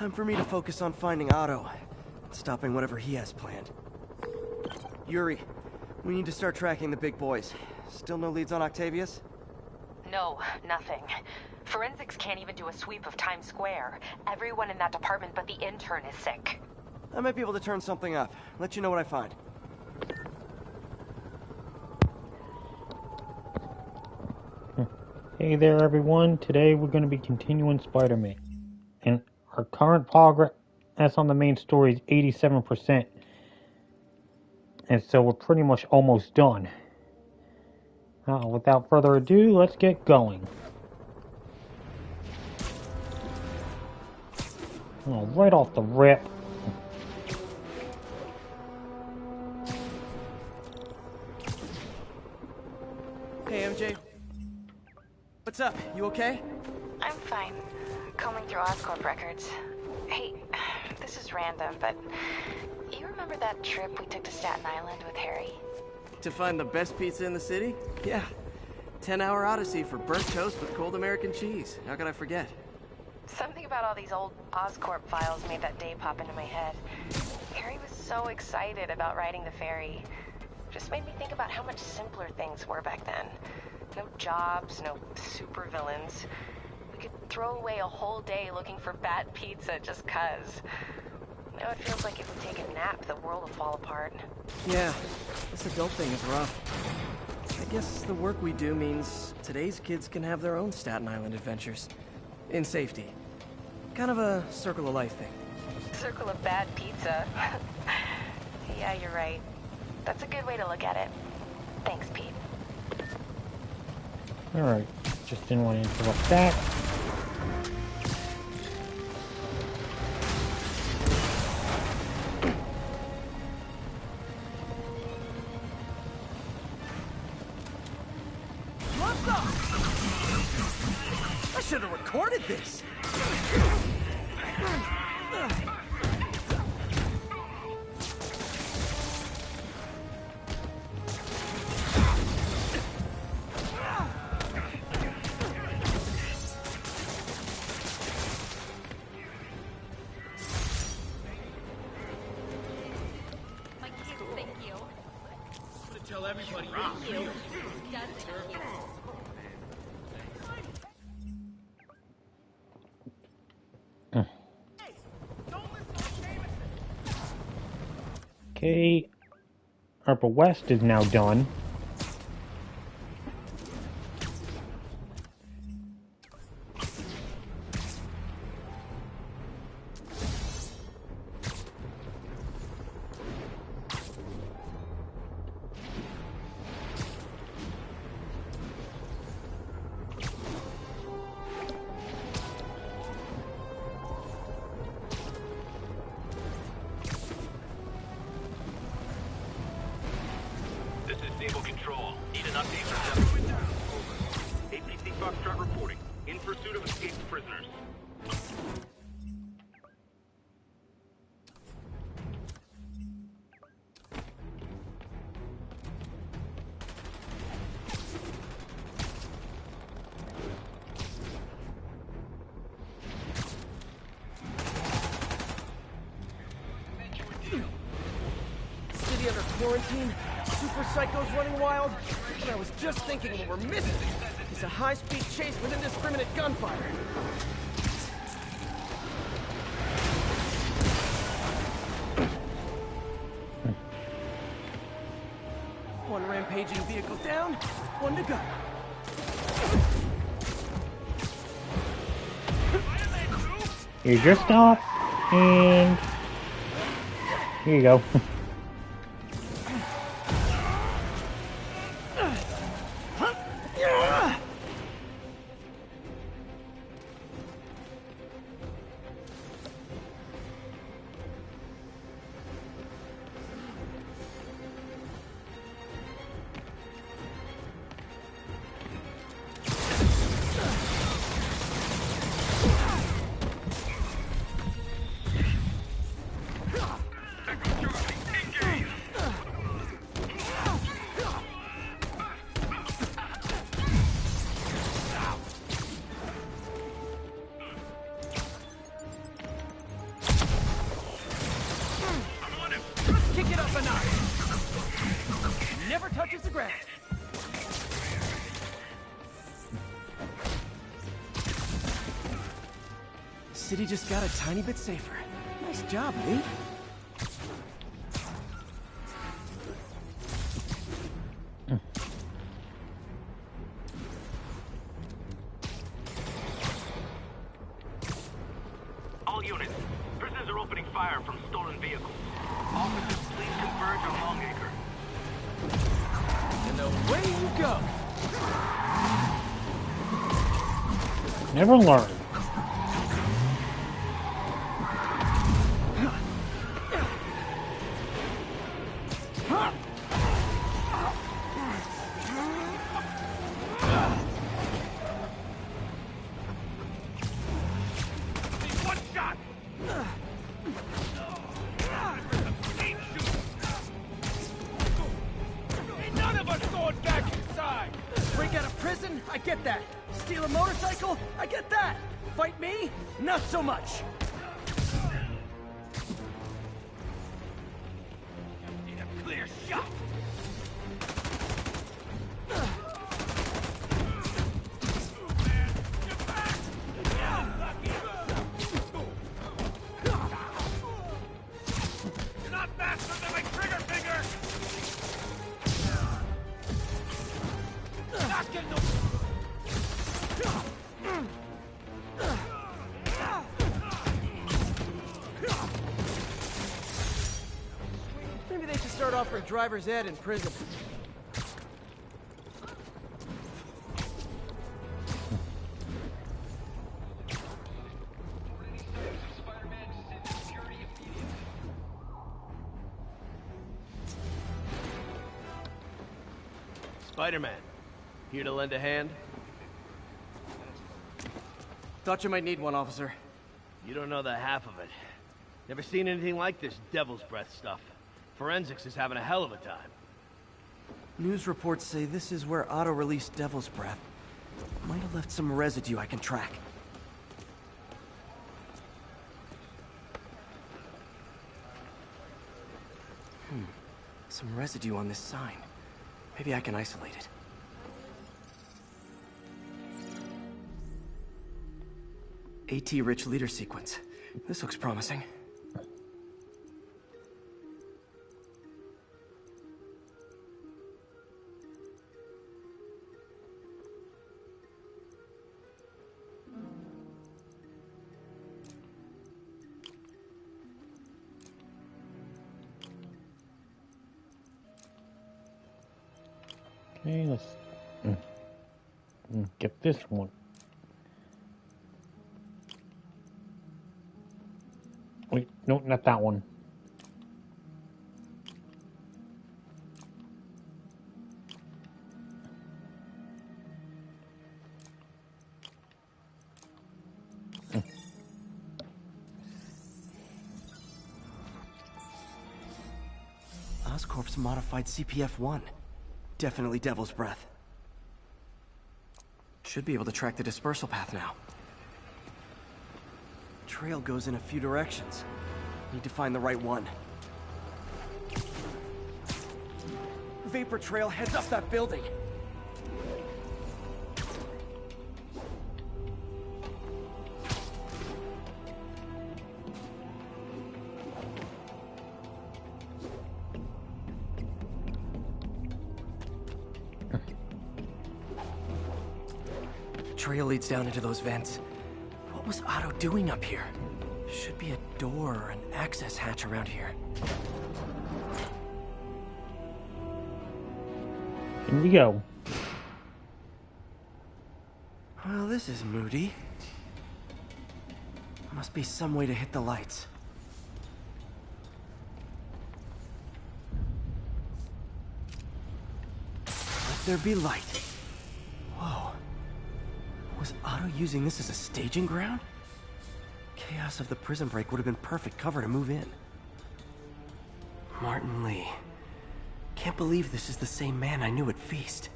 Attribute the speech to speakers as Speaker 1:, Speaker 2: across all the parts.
Speaker 1: Time for me to focus on finding Otto. Stopping whatever he has planned. Yuri, we need to start tracking the big boys. Still no leads on Octavius?
Speaker 2: No, nothing. Forensics can't even do a sweep of Times Square. Everyone in that department but the intern is sick.
Speaker 1: I might be able to turn something up. Let you know what I find.
Speaker 3: Hey there everyone, today we're going to be continuing Spider-Man. And our current progress on the main story is 87%. And so we're pretty much almost done. Without further ado, let's get going. Right off the rip.
Speaker 1: Hey MJ. What's up? You okay?
Speaker 2: I'm fine. Combing through Oscorp records. Hey, this is random, but you remember that trip we took to Staten Island with Harry?
Speaker 1: To find the best pizza in the city? Yeah. 10-hour odyssey for burnt toast with cold American cheese. How could I forget?
Speaker 2: Something about all these old Oscorp files made that day pop into my head. Harry was so excited about riding the ferry. Just made me think about how much simpler things were back then. No jobs, no supervillains. We could throw away a whole day looking for bad pizza just 'cause. Now it feels like if we take a nap, the world will fall apart.
Speaker 1: Yeah, this adult thing is rough. I guess the work we do means today's kids can have their own Staten Island adventures. In safety. Kind of a circle of life thing.
Speaker 2: Circle of bad pizza. Yeah, you're right. That's a good way to look at it. Thanks, Pete.
Speaker 3: Alright, just didn't want to interrupt that.
Speaker 1: What's up? I should have recorded this.
Speaker 4: Tell everybody you.
Speaker 3: Okay, Upper West is now done.
Speaker 5: Stable control. Need an update from Delta. Over. APC Foxtrot reporting. In pursuit of escaped prisoners.
Speaker 1: City under quarantine? Super psychos running wild? What I was just thinking what we're missing is a high-speed chase with indiscriminate gunfire. One rampaging vehicle down, one to go.
Speaker 3: You just stop, and here you go.
Speaker 1: the ground. City just got a tiny bit safer. Nice job, Lee.
Speaker 5: All units, prisoners are opening fire from stolen vehicles. Officers, please converge on Longacre.
Speaker 1: And away you go.
Speaker 3: Never learn.
Speaker 5: One shot!
Speaker 4: None of us going back inside!
Speaker 1: Break out of prison? I get that. Steal a motorcycle? I get that. Fight me? Not so much.
Speaker 4: Need a clear shot! You're not faster than my trigger finger! Not getting no...
Speaker 1: Maybe they should start offering driver's ed in prison.
Speaker 6: Spider-Man, here to lend a hand?
Speaker 1: Thought you might need one, officer.
Speaker 6: You don't know the half of it. Never seen anything like this devil's breath stuff. Forensics is having a hell of a time.
Speaker 1: News reports say this is where Otto released Devil's Breath. Might have left some residue I can track. Some residue on this sign. Maybe I can isolate it. AT-rich leader sequence. This looks promising.
Speaker 3: Okay, let's get this one. Wait, no, not that one.
Speaker 1: Oscorp's modified CPF-1. Definitely Devil's Breath. Should be able to track the dispersal path now. Trail goes in a few directions. Need to find the right one. Vapor trail heads up that building. Trail leads down into those vents. What was Otto doing up here? Should be a door or an access hatch around here.
Speaker 3: Here we go.
Speaker 1: Well, this is moody. Must be some way to hit the lights. Let there be light. Whoa. Was Otto using this as a staging ground? Chaos of the prison break would have been perfect cover to move in. Martin Lee. Can't believe this is the same man I knew at Feast.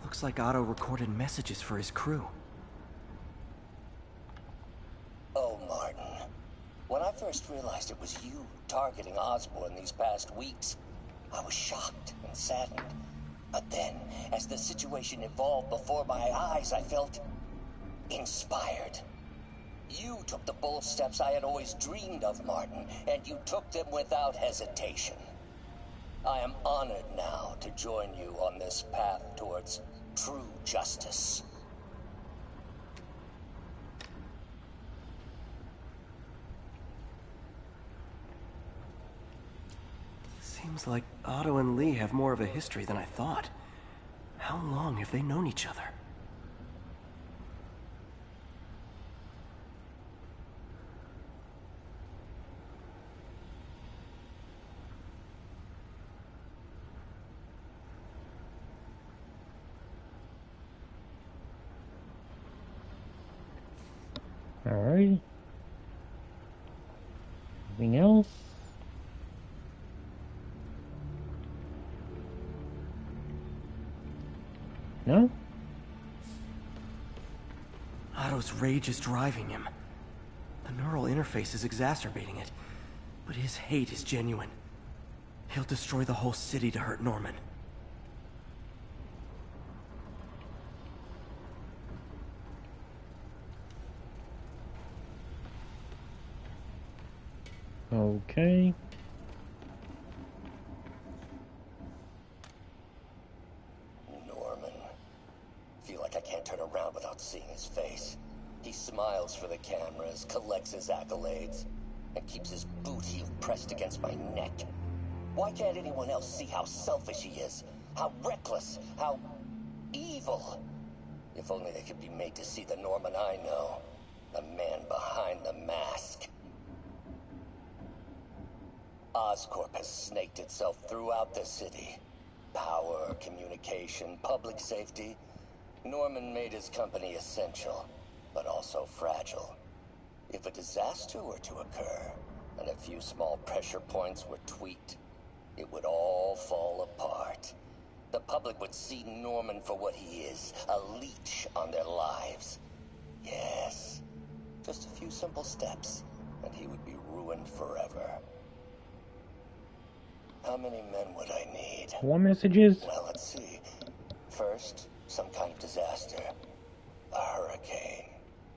Speaker 1: Looks like Otto recorded messages for his crew.
Speaker 7: Oh, Martin. When I first first realized it was you targeting Osborn these past weeks, I was shocked and saddened. But then, as the situation evolved before my eyes, I felt inspired. You took the bold steps I had always dreamed of, Martin, and you took them without hesitation. I am honored now to join you on this path towards true justice.
Speaker 1: Seems like Otto and Lee have more of a history than I thought. How long have they known each other?
Speaker 3: Alright. Anything else? No?
Speaker 1: Otto's rage is driving him. The neural interface is exacerbating it, but his hate is genuine. He'll destroy the whole city to hurt Norman.
Speaker 3: Okay.
Speaker 7: Norman. Feel like I can't turn around without seeing his face. He smiles for the cameras, collects his accolades, and keeps his boot heel pressed against my neck. Why can't anyone else see how selfish he is? How reckless? How evil? If only they could be made to see the Norman I know. The man behind the mask. Oscorp has snaked itself throughout the city. Power, communication, public safety. Norman made his company essential, but also fragile. If a disaster were to occur, and a few small pressure points were tweaked, it would all fall apart. The public would see Norman for what he is, a leech on their lives. Yes, just a few simple steps, and he would be ruined forever. How many men would I need?
Speaker 3: 4 messages?
Speaker 7: Well, let's see. First, some kind of disaster. A hurricane,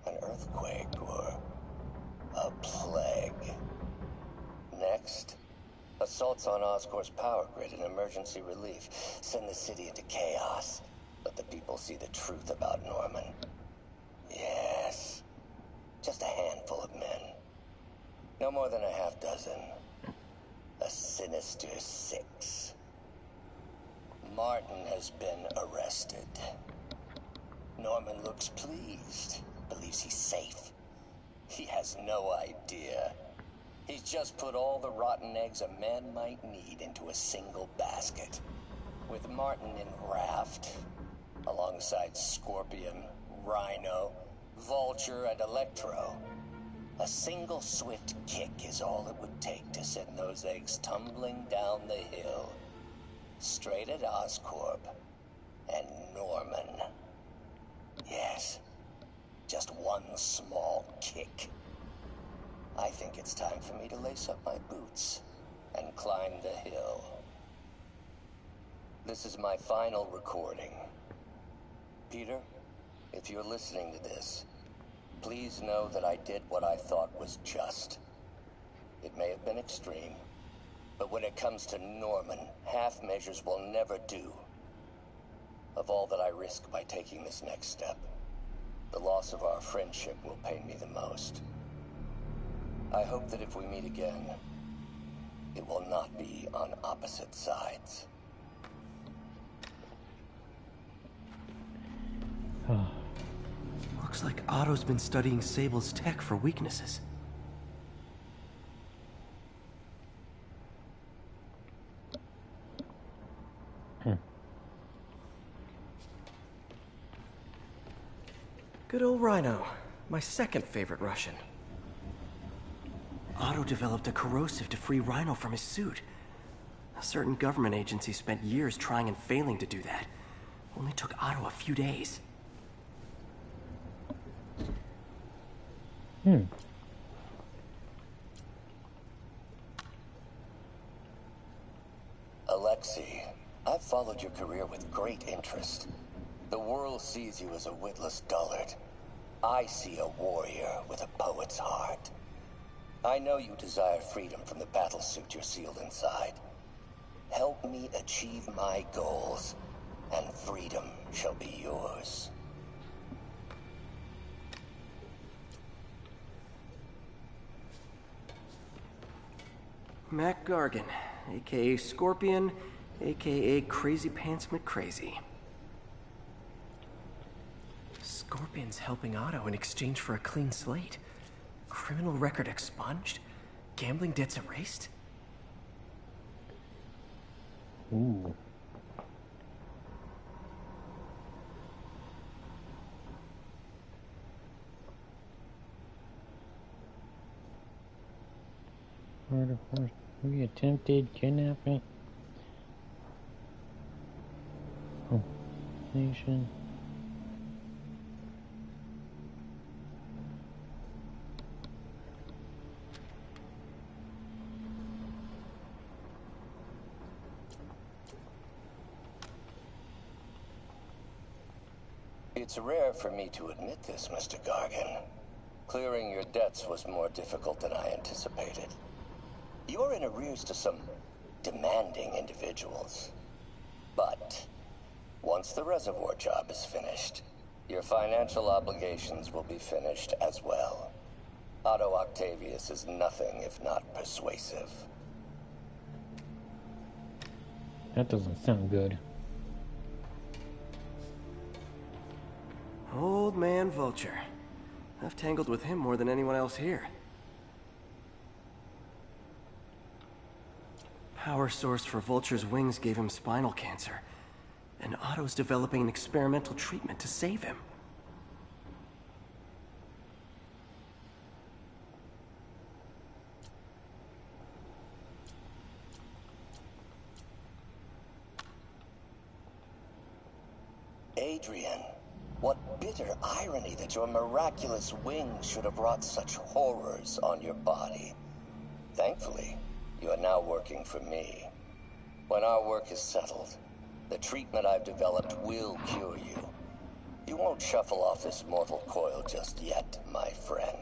Speaker 7: an earthquake, or a plague. Next, assaults on Oscorp's power grid and emergency relief. Send the city into chaos. Let the people see the truth about Norman. Yes, just a handful of men. No more than a half dozen. A sinister 6. Martin has been arrested. Norman looks pleased, believes he's safe. He has no idea. He's just put all the rotten eggs a man might need into a single basket. With Martin in raft, alongside Scorpion, Rhino, Vulture, and Electro, a single swift kick is all it would take to send those eggs tumbling down the hill. Straight at Oscorp and Norman. Yes, just one small kick. I think it's time for me to lace up my boots and climb the hill. This is my final recording. Peter, if you're listening to this, please know that I did what I thought was just. It may have been extreme, but when it comes to Norman, half measures will never do. Of all that I risk by taking this next step, the loss of our friendship will pain me the most. I hope that if we meet again, it will not be on opposite sides.
Speaker 1: Looks like Otto's been studying Sable's tech for weaknesses. Good old Rhino, my second favorite Russian. Otto developed a corrosive to free Rhino from his suit. A certain government agency spent years trying and failing to do that. Only took Otto a few days.
Speaker 7: followed your career with great interest. The world sees you as a witless dullard. I see a warrior with a poet's heart. I know you desire freedom from the battlesuit you're sealed inside. Help me achieve my goals, and freedom shall be yours.
Speaker 1: Mac Gargan, aka Scorpion, aka Crazy Pants McCrazy. Scorpion's helping Otto in exchange for a clean slate. Criminal record expunged? Gambling debts erased?
Speaker 3: Ooh. Murder, forced, we attempted kidnapping. Oh, nation.
Speaker 7: It's rare for me to admit this, Mr. Gargan. Clearing your debts was more difficult than I anticipated. You're in arrears to some demanding individuals. But once the reservoir job is finished, your financial obligations will be finished as well. Otto Octavius is nothing if not persuasive.
Speaker 3: That doesn't sound good.
Speaker 1: Old man Vulture. I've tangled with him more than anyone else here. Power source for Vulture's wings gave him spinal cancer, and Otto's developing an experimental treatment to save him.
Speaker 7: Adrian, what bitter irony that your miraculous wings should have wrought such horrors on your body. Thankfully, you are now working for me. When our work is settled, the treatment I've developed will cure you. You won't shuffle off this mortal coil just yet, my friend.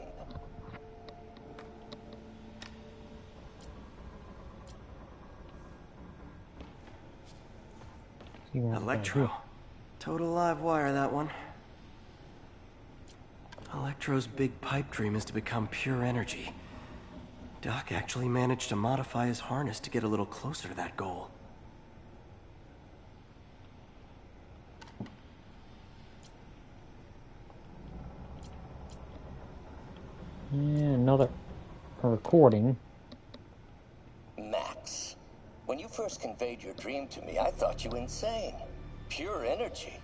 Speaker 1: Electro. Total live wire, that one. Electro's big pipe dream is to become pure energy. Doc actually managed to modify his harness to get a little closer to that goal.
Speaker 3: Yeah, another recording.
Speaker 7: Max, when you first conveyed your dream to me, I thought you insane. Pure energy.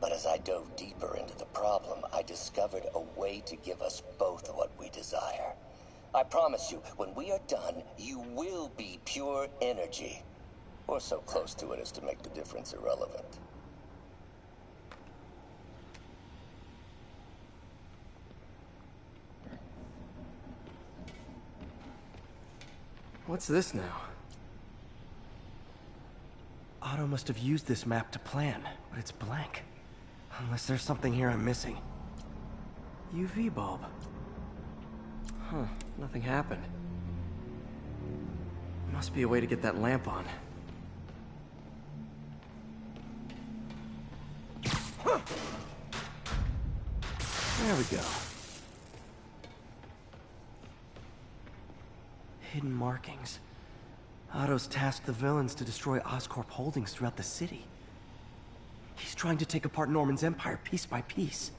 Speaker 7: But as I dove deeper into the problem, I discovered a way to give us both what we desire. I promise you, when we are done, you will be pure energy. Or so close to it as to make the difference irrelevant.
Speaker 1: What's this now? Otto must have used this map to plan, but it's blank. Unless there's something here I'm missing. UV bulb. Huh, nothing happened. Must be a way to get that lamp on. Huh. There we go. Hidden markings. Otto's tasked the villains to destroy Oscorp holdings throughout the city. He's trying to take apart Norman's empire piece by piece.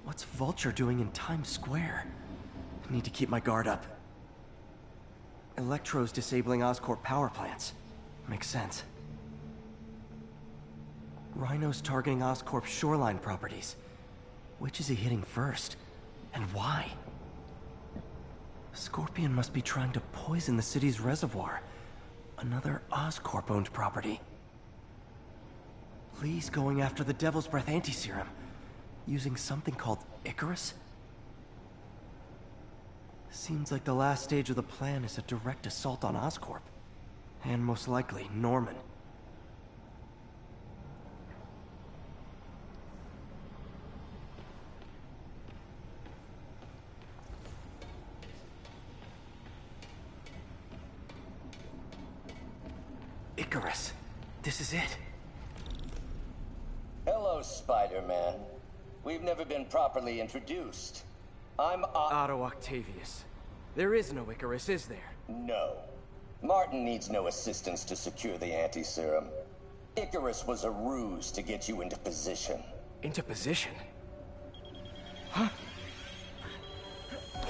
Speaker 1: What's Vulture doing in Times Square? I need to keep my guard up. Electro's disabling Oscorp power plants. Makes sense. Rhino's targeting Oscorp's shoreline properties. Which is he hitting first? And why? Scorpion must be trying to poison the city's reservoir. Another Oscorp-owned property. Lee's going after the Devil's Breath anti-serum, using something called Icarus? Seems like the last stage of the plan is a direct assault on Oscorp. And most likely, Norman. Icarus. This is it.
Speaker 7: Hello, Spider-Man. We've never been properly introduced. I'm
Speaker 1: Otto Octavius. There is no Icarus, is there?
Speaker 7: No. Martin needs no assistance to secure the anti-serum. Icarus was a ruse to get you into position.
Speaker 1: Into position?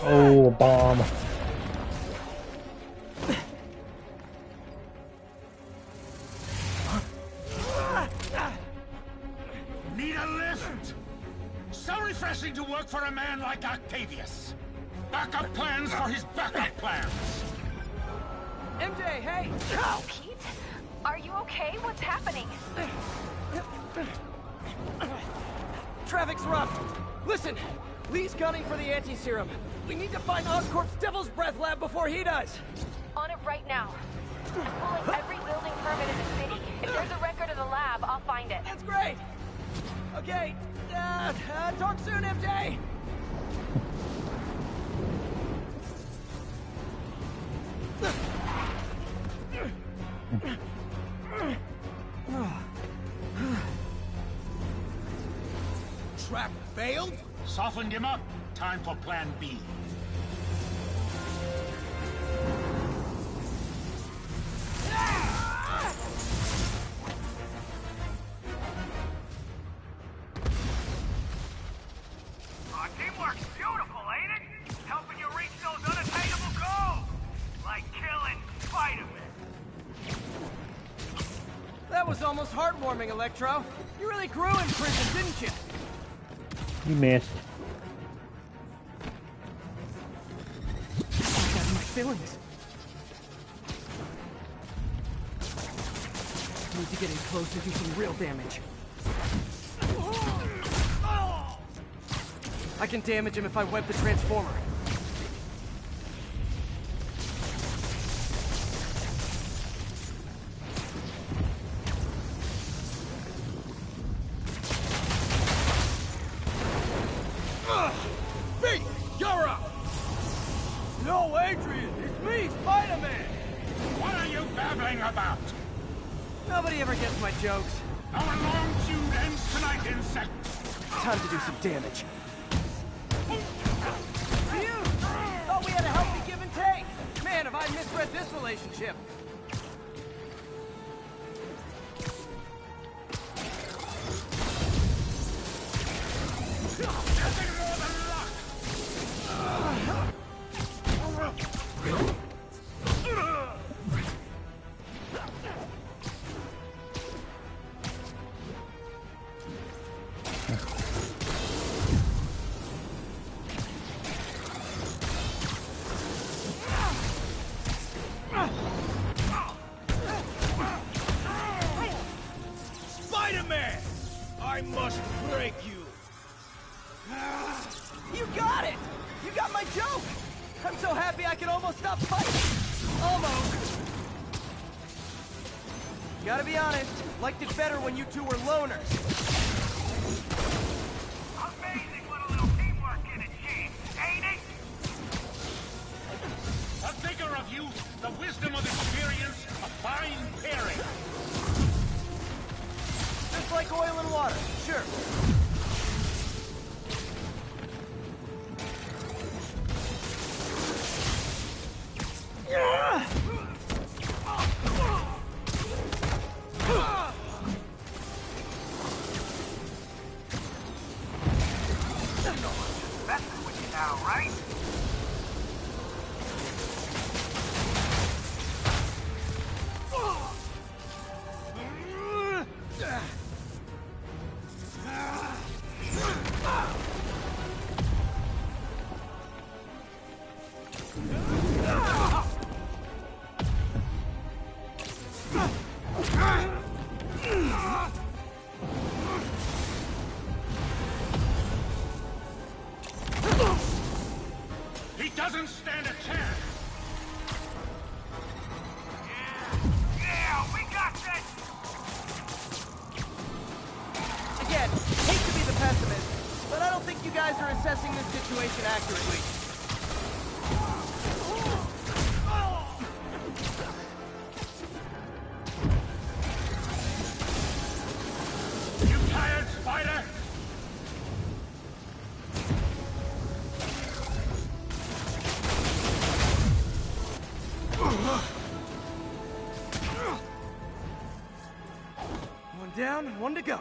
Speaker 3: Oh, a bomb.
Speaker 4: Need a lift? So refreshing to work for a man like Octavius. Backup plans for his backup plans.
Speaker 1: MJ, hey!
Speaker 2: Pete? Are you okay? What's happening?
Speaker 1: Traffic's rough. Listen, Lee's gunning for the anti-serum. We need to find Oscorp's Devil's Breath lab before he does.
Speaker 2: On it right now. I'm pulling every building permit in the city. If there's a record of the lab, I'll find it.
Speaker 1: That's great. Okay, talk soon, MJ.
Speaker 4: Trap failed? Softened him up. Time for plan B.
Speaker 5: Teamwork's beautiful, ain't it? Helping you reach those unattainable goals. Like killing Spider-Man.
Speaker 1: That was almost heartwarming, Electro. You really grew in prison, didn't you?
Speaker 3: You missed.
Speaker 1: I got my feelings. Need to get in close and do some real damage. I can damage him if I web the transformer.
Speaker 4: Pete, you're up!
Speaker 1: No, Adrian! It's me, Spider-Man!
Speaker 4: What are you babbling about?
Speaker 1: Nobody ever gets my jokes.
Speaker 4: Our long feud ends tonight, insect.
Speaker 1: Time to do some damage. Phew! Thought we had a healthy give and take. Man, have I misread this relationship.
Speaker 4: Nothing more than luck!
Speaker 6: Spider-Man! I must break you.
Speaker 1: You got it! You got my joke! I'm so happy I can almost stop fighting! Almost! Gotta be honest, liked it better when you two were loners.
Speaker 5: Amazing what a little teamwork can achieve, ain't it?
Speaker 4: The vigor of youth, the wisdom of experience, a fine pairing.
Speaker 1: Just like oil and water, sure.
Speaker 5: Messing with you now, right?
Speaker 4: doesn't stand a chance.
Speaker 5: Yeah, we got this!
Speaker 1: Again, hate to be the pessimist, but I don't think you guys are assessing this situation accurately.
Speaker 4: You tired, Spider?
Speaker 1: One down, one to go.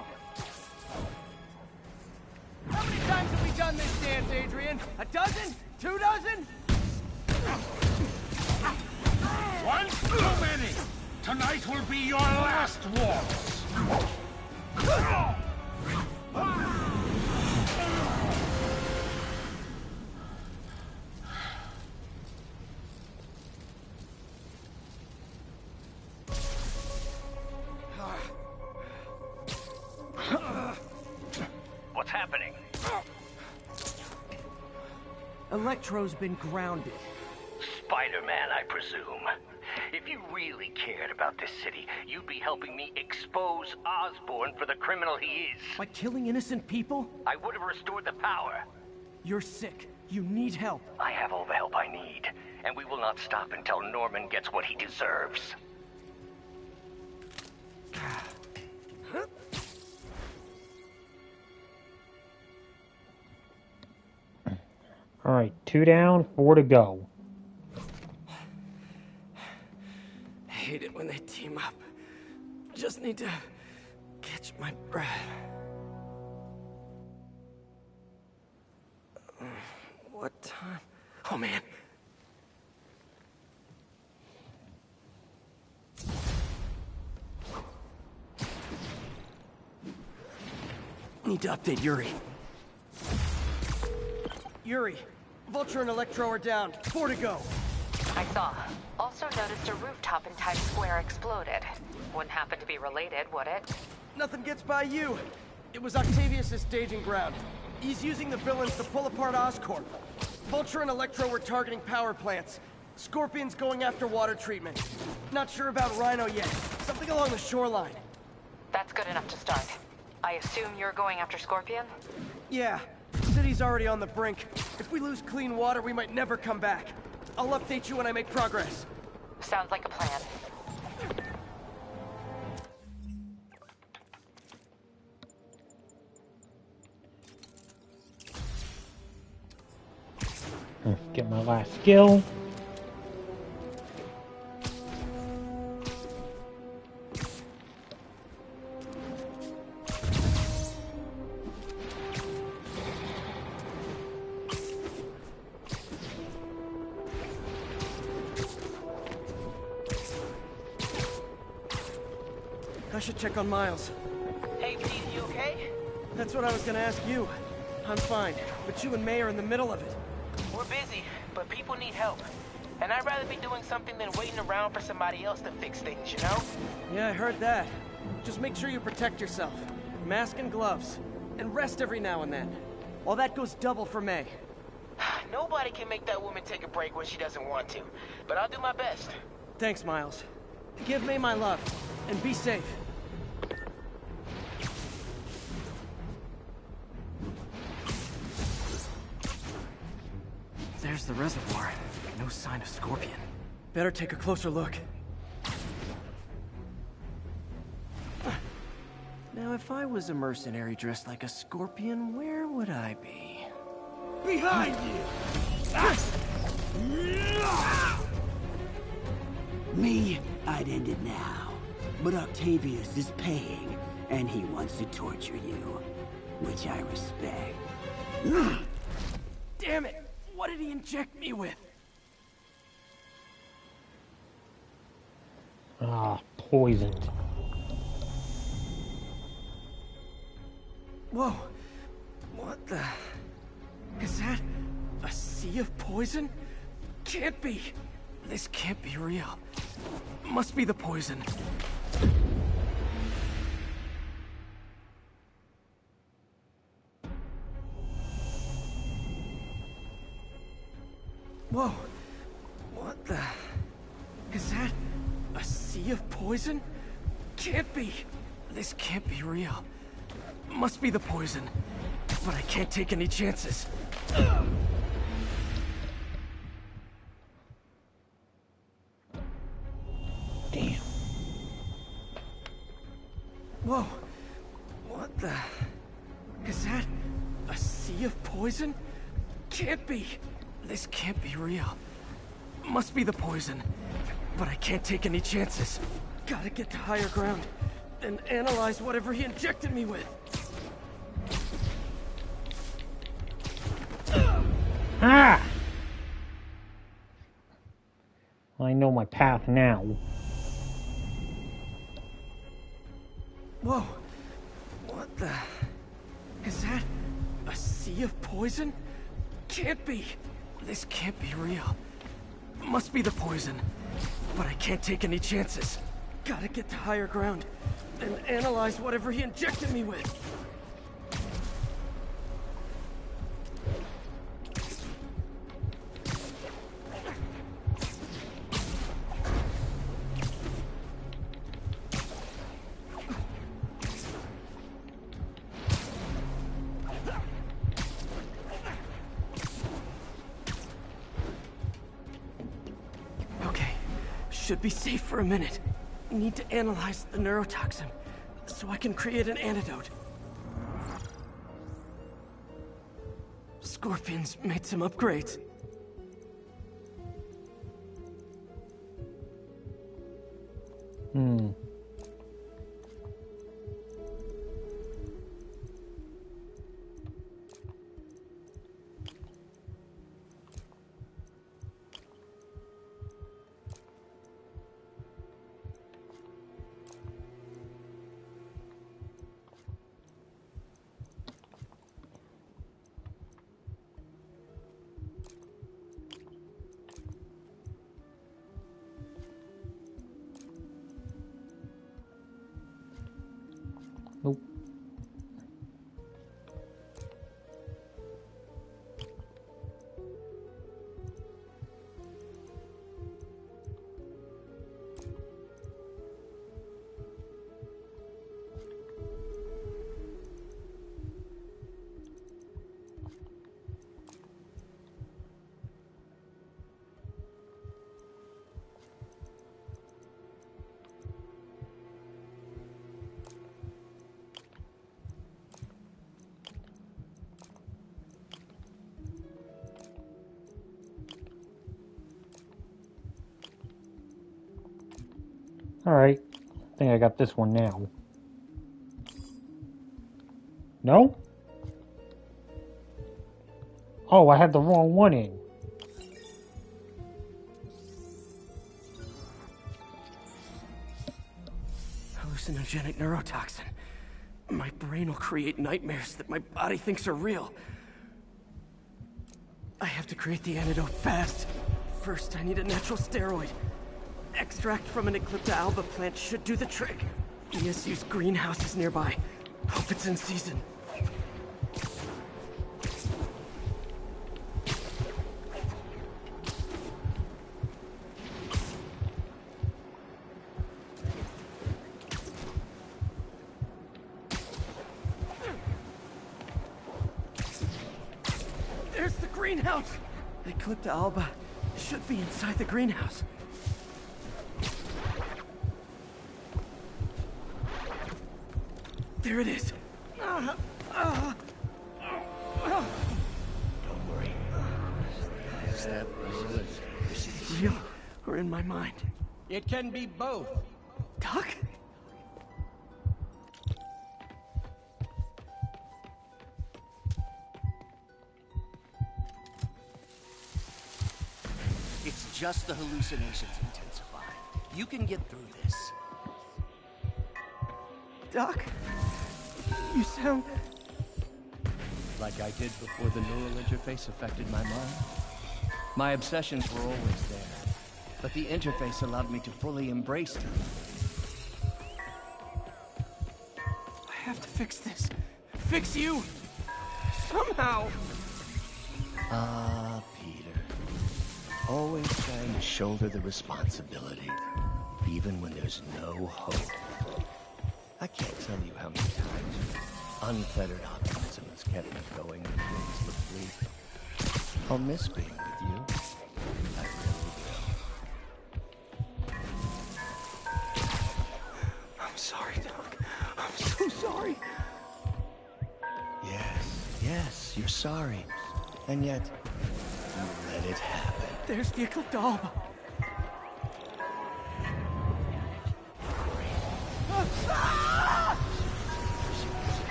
Speaker 1: How many times have we done this dance, Adrian? A dozen? 2 dozen?
Speaker 4: One too many. Tonight will be your last waltz.
Speaker 5: What's happening?
Speaker 1: Electro's been grounded.
Speaker 5: Spider-Man, I presume. If you really cared about this city, you'd be helping me expose Osborn for the criminal he is.
Speaker 1: By killing innocent people?
Speaker 5: I would have restored the power.
Speaker 1: You're sick. You need help.
Speaker 5: I have all the help I need, and we will not stop until Norman gets what he deserves.
Speaker 3: Alright, 2 down, 4 to go.
Speaker 1: I hate it when they team up. Just need to catch my breath. What time? Oh, man. Need to update Yuri. Yuri, Vulture and Electro are down. 4 to go.
Speaker 2: I saw. Also noticed a rooftop in Times Square exploded. Wouldn't happen to be related, would it?
Speaker 1: Nothing gets by you. It was Octavius' staging ground. He's using the villains to pull apart Oscorp. Vulture and Electro were targeting power plants. Scorpion's going after water treatment. Not sure about Rhino yet. Something along the shoreline.
Speaker 2: That's good enough to start. I assume you're going after Scorpion?
Speaker 1: Yeah. City's already on the brink. If we lose clean water, we might never come back. I'll update you when I make progress.
Speaker 2: Sounds like a plan.
Speaker 3: Get my last skill.
Speaker 1: I should check on Miles.
Speaker 8: Hey, Pete, you okay?
Speaker 1: That's what I was gonna ask you. I'm fine, but you and May are in the middle of it.
Speaker 8: We're busy, but people need help. And I'd rather be doing something than waiting around for somebody else to fix things, you know?
Speaker 1: Yeah, I heard that. Just make sure you protect yourself. Mask and gloves. And rest every now and then. All that goes double for May.
Speaker 8: Nobody can make that woman take a break when she doesn't want to. But I'll do my best.
Speaker 1: Thanks, Miles. Give May my love. And be safe. There's the reservoir. No sign of Scorpion. Better take a closer look. Now, if I was a mercenary dressed like a Scorpion, where would I be?
Speaker 4: Behind you!
Speaker 9: Me, I'd end it now. But Octavius is paying, and he wants to torture you. Which I respect.
Speaker 1: Damn it! What did he inject me with?
Speaker 3: Ah, poisoned.
Speaker 1: Whoa. What the... Is that a sea of poison? Can't be. This can't be real. Must be the poison. Whoa. What the... Is that a sea of poison? Can't be. This can't be real. Must be the poison. But I can't take any chances.
Speaker 3: Damn.
Speaker 1: Whoa. What the... Is that a sea of poison? Can't be. This can't be real. Must be the poison. But I can't take any chances. Gotta get to higher ground and analyze whatever he injected me with.
Speaker 3: Ah! I know my path now.
Speaker 1: Whoa. What the... Is that a sea of poison? Can't be. This can't be real. Must be the poison. But I can't take any chances. Gotta get to higher ground and analyze whatever he injected me with. Should be safe for a minute. Need to analyze the neurotoxin, so I can create an antidote. Scorpion's made some upgrades.
Speaker 3: Nope. Alright, I think I got this one now. No? Oh, I had the wrong one in.
Speaker 1: Hallucinogenic neurotoxin. My brain will create nightmares that my body thinks are real. I have to create the antidote fast. First, I need a natural steroid. Extract from an Eclipta alba plant should do the trick. ESU's greenhouse is nearby. Hope it's in season. There's the greenhouse! Eclipta alba should be inside the greenhouse. There it is.
Speaker 5: Don't worry. Is that real?
Speaker 1: Is it real or in my mind?
Speaker 6: It can be both.
Speaker 1: Doc?
Speaker 5: It's just the hallucinations intensify. You can get through this.
Speaker 1: Doc? You sound...
Speaker 6: Like I did before the neural interface affected my mind. My obsessions were always there, but the interface allowed me to fully embrace them.
Speaker 1: I have to fix this. Fix you! Somehow!
Speaker 5: Ah, Peter. Always trying to shoulder the responsibility, even when there's no hope. I can't tell you how many times unfettered optimism has kept me going when things look bleak. I'll miss being with you. I really will.
Speaker 1: I'm sorry, Doc. I'm so sorry.
Speaker 5: Yes, you're sorry. And yet, you let it happen.
Speaker 1: There's the Eclipse.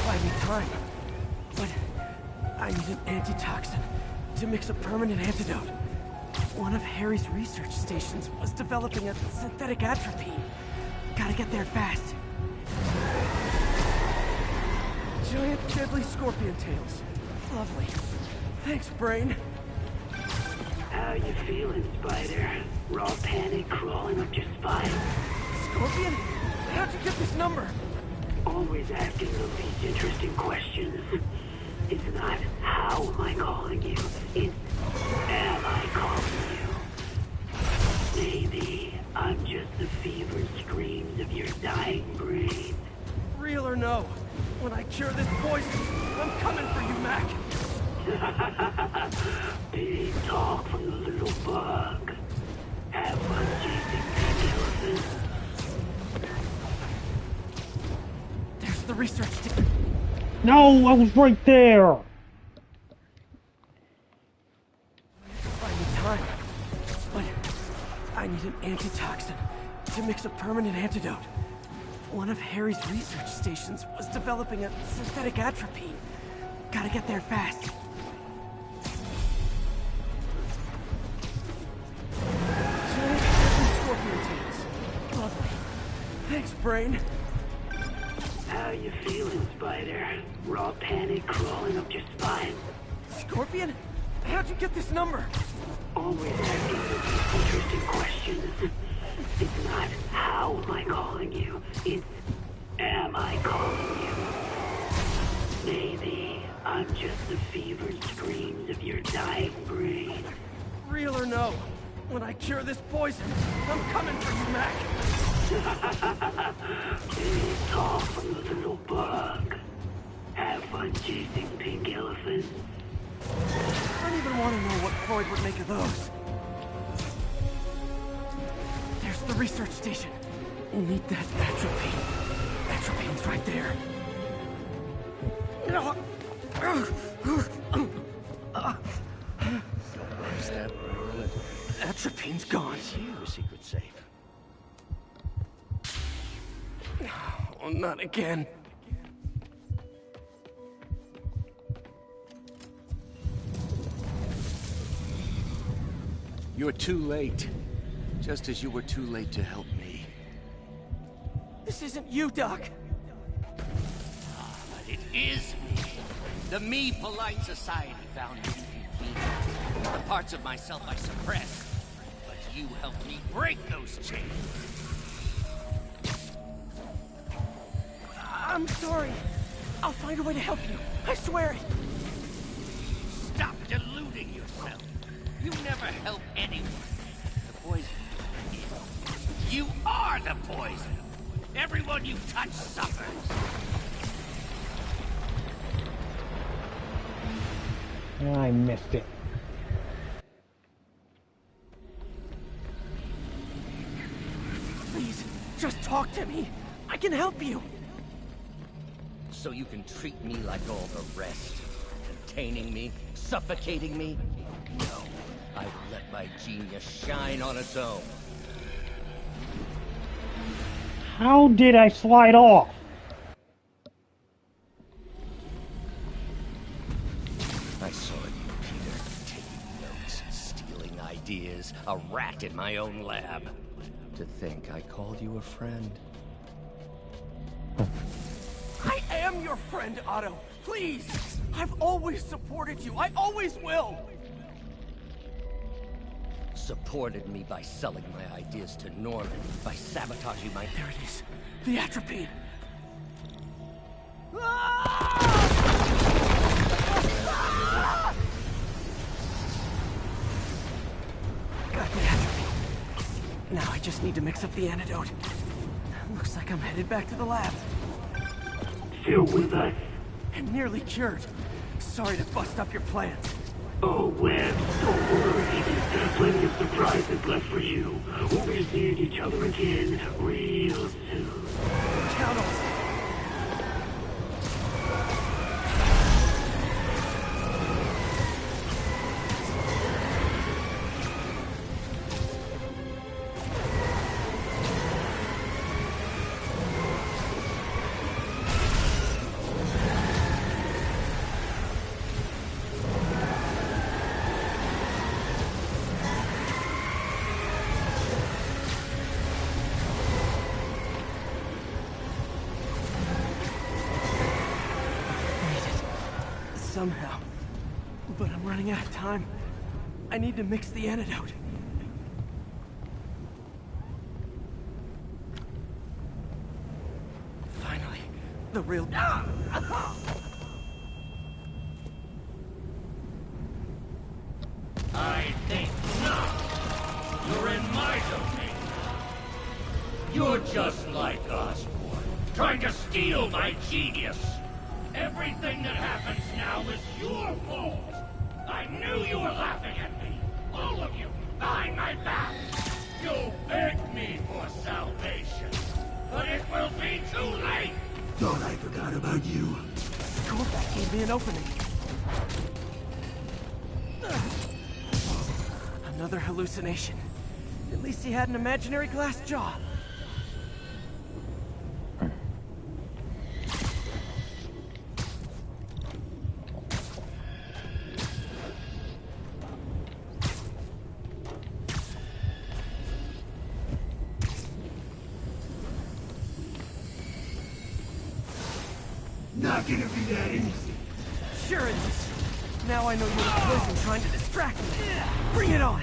Speaker 1: Buy me time, but I need an antitoxin to mix a permanent antidote. One of Harry's research stations was developing a synthetic atropine. Gotta get there fast. Giant deadly scorpion tails. Lovely. Thanks, Brain.
Speaker 9: How you feeling, Spider? Raw panic crawling up your spine?
Speaker 1: Scorpion? How'd you get this number?
Speaker 9: Always asking the least interesting questions. It's not how am I calling you, it's am I calling you. Maybe I'm just the fevered screams of your dying brain.
Speaker 1: Real or no, when I cure this poison, I'm coming for you, Mac.
Speaker 9: Big talk from the little bug. Have fun chasing pink elephants.
Speaker 1: There's the research
Speaker 3: No, I was right there.
Speaker 1: I need time, but I need an antitoxin to mix a permanent antidote. One of Harry's research stations was developing a synthetic atropine. Gotta get there fast. Giant deadly scorpion tails. Lovely. Thanks, Brain.
Speaker 9: How you feeling, Spider? Raw panic crawling up your spine?
Speaker 1: Scorpion? How'd you get this number?
Speaker 9: Always asking the least interesting questions. It's not how am I calling you, it's am I calling you. Maybe I'm just the fevered screams of your dying brain.
Speaker 1: Real or no, when I cure this poison, I'm coming for you, Mac.
Speaker 9: Big talk from the little bug. Have fun chasing pink elephants.
Speaker 1: I don't even want to know what Freud would make of those. There's the research station. Need that atropine. Atropine's right there.
Speaker 5: Where's that ruin?
Speaker 1: Atropine's gone.
Speaker 5: It's you, a secret safe.
Speaker 1: Oh, not again.
Speaker 6: You're too late. Just as you were too late to help me.
Speaker 1: This isn't you, Doc.
Speaker 5: But it is me. The me polite society found inconvenient. The parts of myself I suppressed. But you helped me break those chains.
Speaker 1: I'm sorry. I'll find a way to help you. I swear it.
Speaker 5: Stop deluding yourself. You never help anyone. The poison is you are the poison. Everyone you touch suffers.
Speaker 3: I missed it.
Speaker 1: Please, just talk to me. I can help you.
Speaker 5: So you can treat me like all the rest. Containing me, suffocating me. No, I will let my genius shine on its own.
Speaker 3: How did I slide off?
Speaker 5: I saw you, Peter, taking notes, stealing ideas, a rat in my own lab. To think I called you a friend.
Speaker 1: I am your friend, Otto. Please. I've always supported you. I always will.
Speaker 5: Supported me by selling my ideas to Norman, by sabotaging my...
Speaker 1: There it is. The atropine. just need to mix up the antidote. Looks like I'm headed back to the lab.
Speaker 9: Still with us?
Speaker 1: And nearly cured. Sorry to bust up your plans.
Speaker 9: Oh, Webb, don't worry. There are plenty of surprises left for you. We'll be seeing each other again real soon.
Speaker 1: Count on it. Somehow. But I'm running out of time. I need to mix the antidote. Finally, the real...
Speaker 4: I think not. You're in my domain. You're just like Osborn, trying to steal my genius. Everything that happens now is your fault. I knew you were laughing at me. All of you, behind my back. You begged me for salvation, but it will be too late.
Speaker 9: Thought I forgot about you.
Speaker 1: Cool, that gave me an opening. Another hallucination. At least he had an imaginary glass jaw.
Speaker 9: Not gonna be that easy.
Speaker 1: Sure it is. Now I know you're the poison trying to distract me. Bring it on!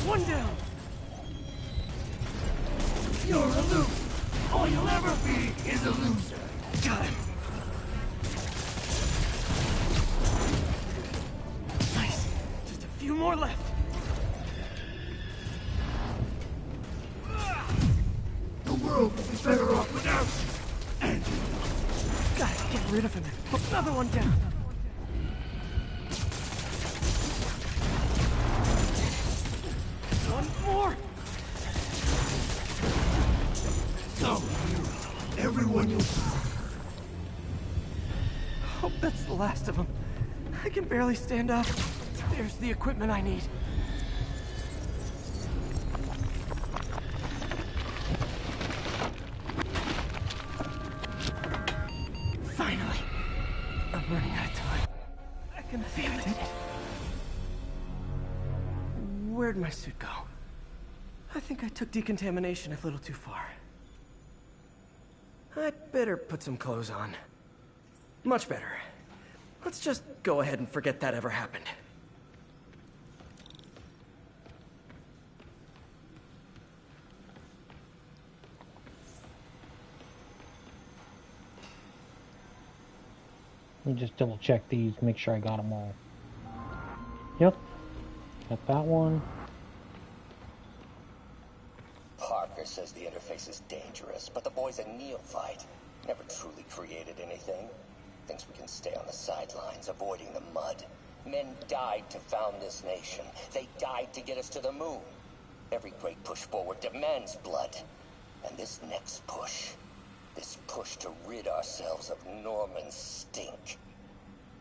Speaker 1: One down!
Speaker 9: You're a loser. All you'll ever be is a loser.
Speaker 1: Got him. Nice. Just a few more left.
Speaker 9: The world would be better off without you. And you.
Speaker 1: Gotta get rid of him and put another one down. One more!
Speaker 9: So, everyone you'll see.
Speaker 1: Hope that's the last of them. I can barely stand up. There's the equipment I need. Finally. I'm running out of time. I can feel it. Where'd my suit go? I think I took decontamination a little too far. I'd better put some clothes on. Much better. Let's just go ahead and forget that ever happened.
Speaker 3: Let me just double check these, make sure I got them all. Yep. Got that one.
Speaker 7: Parker says the interface is dangerous, but the boy's a neophyte. Never truly created anything. Thinks we can stay on the sidelines, avoiding the mud. Men died to found this nation. They died to get us to the moon. Every great push forward demands blood. And this next push, this push to rid ourselves of Norman's stink,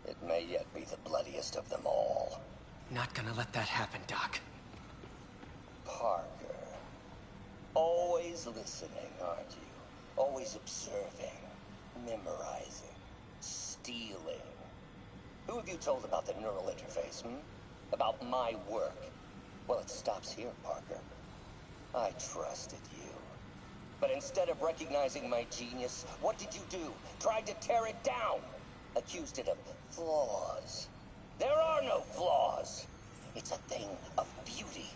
Speaker 7: it may yet be the bloodiest of them all.
Speaker 1: Not gonna let that happen, Doc.
Speaker 7: Parker. Always listening, aren't you? Always observing, memorizing, stealing. Who have you told about the neural interface, About my work? Well, it stops here, Parker. I trusted you. But instead of recognizing my genius, what did you do? Tried to tear it down. Accused it of flaws. There are no flaws. It's a thing of beauty.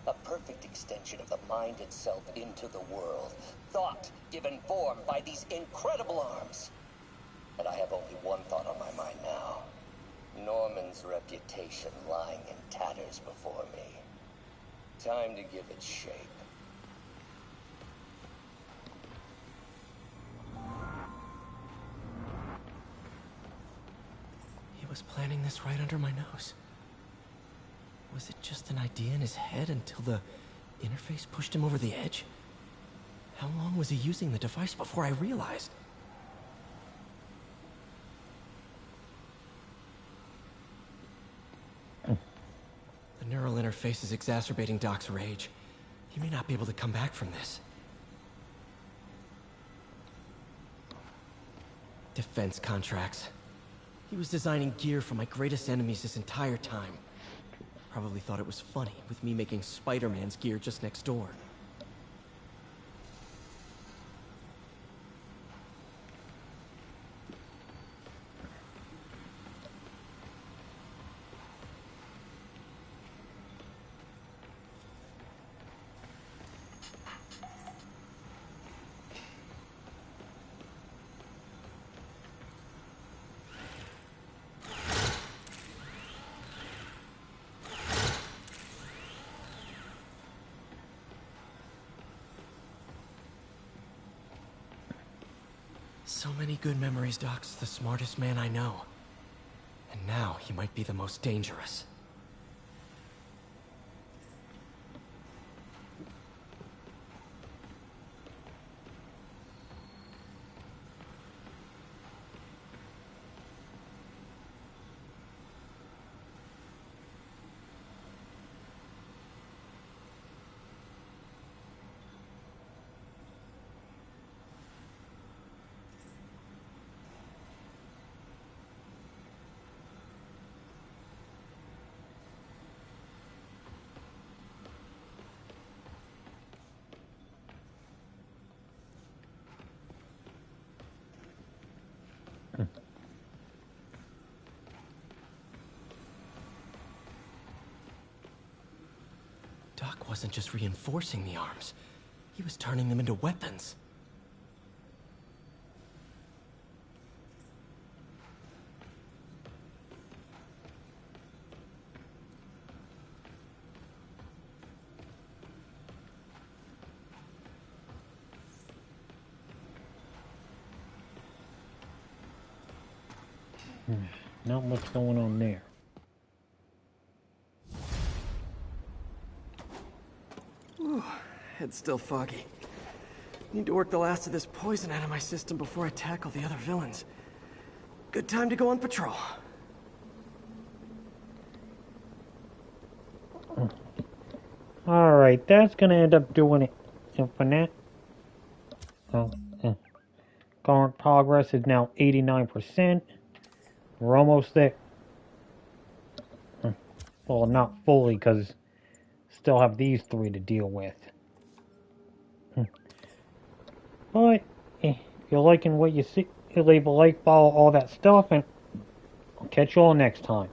Speaker 7: A perfect extension of the mind itself into the world. Thought given form by these incredible arms. And I have only one thought on my mind now. Norman's reputation lying in tatters before me. Time to give it shape.
Speaker 1: He was planning this right under my nose. Was it just an idea in his head until the interface pushed him over the edge? How long was he using the device before I realized? The neural interface is exacerbating Doc's rage. He may not be able to come back from this. Defense contracts. He was designing gear for my greatest enemies this entire time. Probably thought it was funny with me making Spider-Man's gear just next door. So many good memories, Doc's the smartest man I know. And now he might be the most dangerous. Doc wasn't just reinforcing the arms. He was turning them into weapons.
Speaker 3: Not much going on there.
Speaker 1: Ooh, head's still foggy. Need to work the last of this poison out of my system before I tackle the other villains. Good time to go on patrol.
Speaker 3: Alright, that's gonna end up doing it. Infinite. Current progress is now 89%. We're almost there. Well, not fully, because still have these three to deal with. But if you're liking what you see, leave a like, follow all that stuff, and I'll catch you all next time.